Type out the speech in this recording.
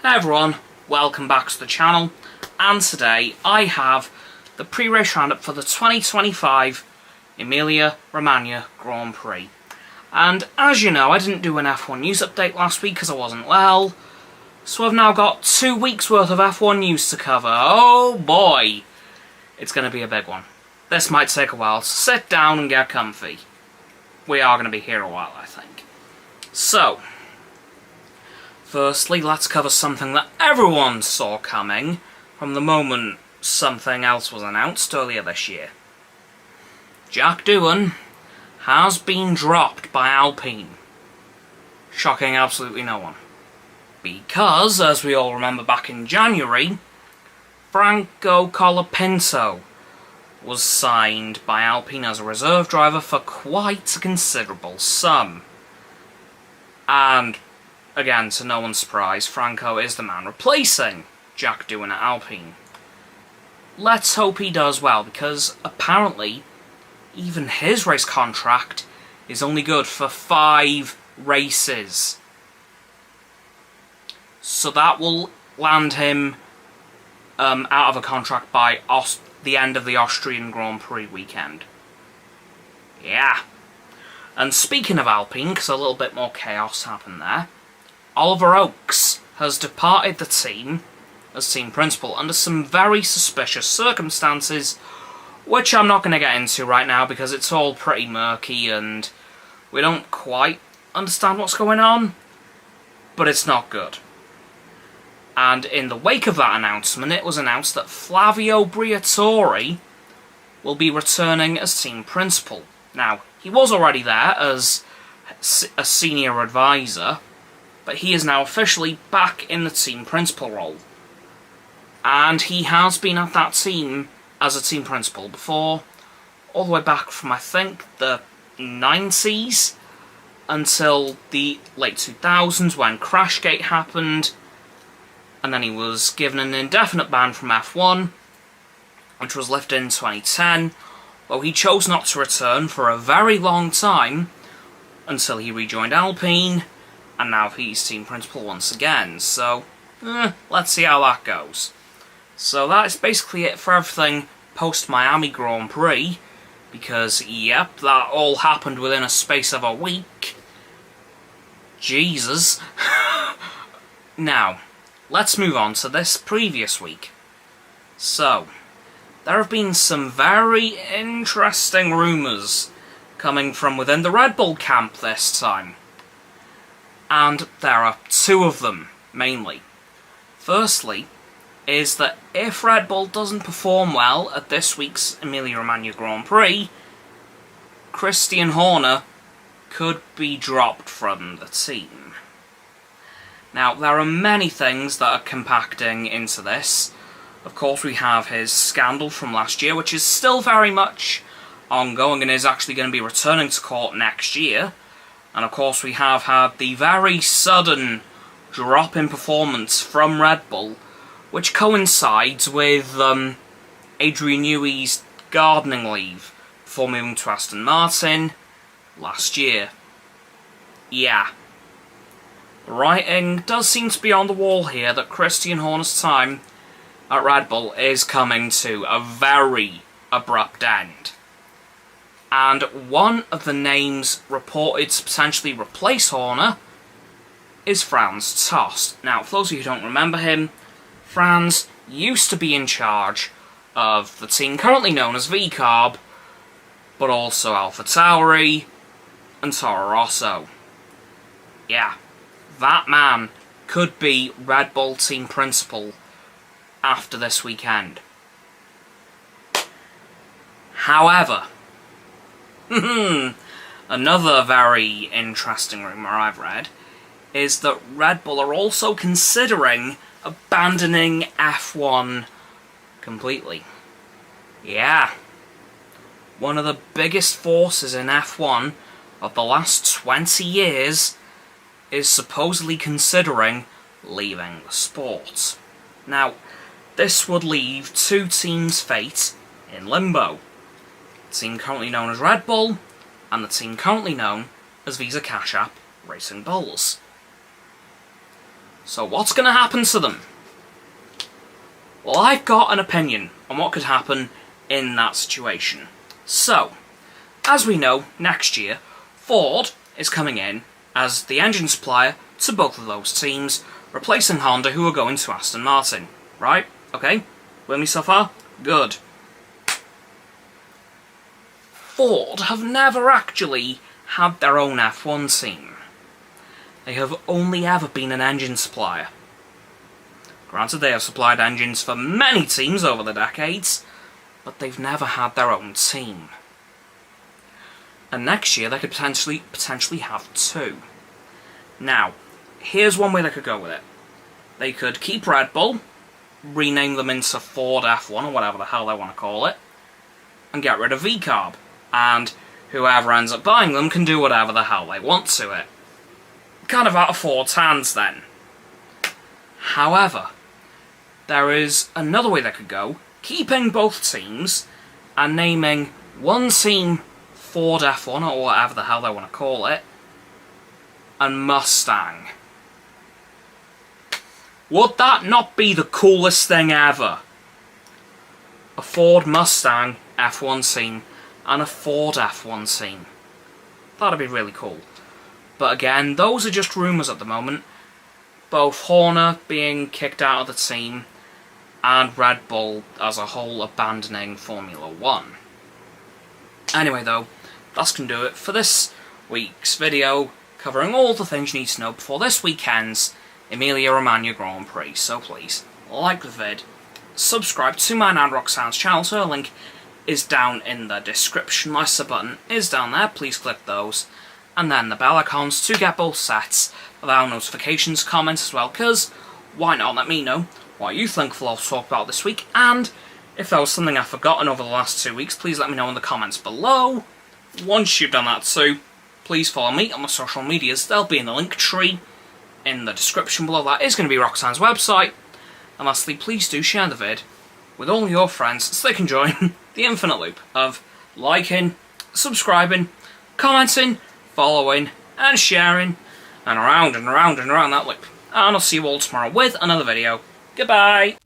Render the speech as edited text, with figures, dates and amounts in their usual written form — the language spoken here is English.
Hey everyone, welcome back to the channel, and today I have the pre-race roundup for the 2025 Emilia Romagna Grand Prix. And as you know, I didn't do an F1 news update last week because I wasn't well, so I've now got 2 weeks worth of F1 news to cover. Oh boy, it's going to be a big one. This might take a while, so sit down and get comfy. We are going to be here a while, I think. So, firstly, let's cover something that everyone saw coming from the moment something else was announced earlier this year. Jack Doohan has been dropped by Alpine. Shocking absolutely no one. Because, as we all remember back in January, Franco Colapinto was signed by Alpine as a reserve driver for quite a considerable sum. And again, to no one's surprise, Franco is the man replacing Jack Doohan at Alpine. Let's hope he does well, because apparently even his race contract is only good for 5 races. So that will land him out of a contract by the end of the Austrian Grand Prix weekend. Yeah. And speaking of Alpine, because a little bit more chaos happened there, Oliver Oakes has departed the team as team principal under some very suspicious circumstances, which I'm not going to get into right now because it's all pretty murky and we don't quite understand what's going on, but it's not good. And in the wake of that announcement, it was announced that Flavio Briatore will be returning as team principal. Now, he was already there as a senior advisor, but he is now officially back in the team principal role. And he has been at that team as a team principal before, all the way back from, I think, the 90s until the late 2000s when Crashgate happened, and then he was given an indefinite ban from F1, which was lifted in 2010, though he chose not to return for a very long time until he rejoined Alpine, and now he's team principal once again, so let's see how that goes. So that is basically it for everything post-Miami Grand Prix, because, yep, that all happened within a space of a week. Jesus. Now, let's move on to this previous week. So, there have been some very interesting rumours coming from within the Red Bull camp this time. And there are 2 of them, mainly. Firstly, is that if Red Bull doesn't perform well at this week's Emilia Romagna Grand Prix, Christian Horner could be dropped from the team. Now, there are many things that are compacting into this. Of course, we have his scandal from last year, which is still very much ongoing and is actually going to be returning to court next year. And of course, we have had the very sudden drop in performance from Red Bull, which coincides with Adrian Newey's gardening leave before moving to Aston Martin last year. Yeah. The writing does seem to be on the wall here that Christian Horner's time at Red Bull is coming to a very abrupt end. And one of the names reported to potentially replace Horner is Franz Tost. Now, for those of you who don't remember him, Franz used to be in charge of the team currently known as VCarb, but also AlphaTauri and Toro Rosso. Yeah, that man could be Red Bull team principal after this weekend. However, another very interesting rumour I've read is that Red Bull are also considering abandoning F1 completely. Yeah. One of the biggest forces in F1 of the last 20 years is supposedly considering leaving the sport. Now, this would leave 2 teams' fate in limbo. The team currently known as Red Bull, and the team currently known as Visa Cash App Racing Bulls. So what's going to happen to them? Well, I've got an opinion on what could happen in that situation. So, as we know, next year, Ford is coming in as the engine supplier to both of those teams, replacing Honda, who are going to Aston Martin. Right? Okay? With me so far? Good. Ford have never actually had their own F1 team. They have only ever been an engine supplier. Granted, they have supplied engines for many teams over the decades, but they've never had their own team. And next year they could potentially have two. Now, here's one way they could go with it. They could keep Red Bull, rename them into Ford F1 or whatever the hell they want to call it, and get rid of VCARB. And whoever ends up buying them can do whatever the hell they want to it. Kind of out of Ford's hands then. However, there is another way they could go, keeping both teams and naming one team Ford F1 or whatever the hell they want to call it, and Mustang. Would that not be the coolest thing ever? A Ford Mustang F1 team and a Ford F1 team. That'd be really cool. But again, those are just rumours at the moment. Both Horner being kicked out of the team and Red Bull as a whole abandoning Formula 1. Anyway though, that's going to do it for this week's video, covering all the things you need to know before this weekend's Emilia Romagna Grand Prix. So please, like the vid, subscribe to my and Roxanne's channel, so a link is down in the description. My sub button is down there, please click those. And then the bell icons to get both sets of our notifications, comments as well, because why not let me know what you think we'll all talk about this week, and if there was something I've forgotten over the last 2 weeks, please let me know in the comments below. Once you've done that too, please follow me on my social medias. They'll be in the link tree in the description below. That is going to be Roxanne's website. And lastly, please do share the vid with all your friends so they can join the infinite loop of liking, subscribing, commenting, following, and sharing, and around and around and around that loop. And I'll see you all tomorrow with another video. Goodbye!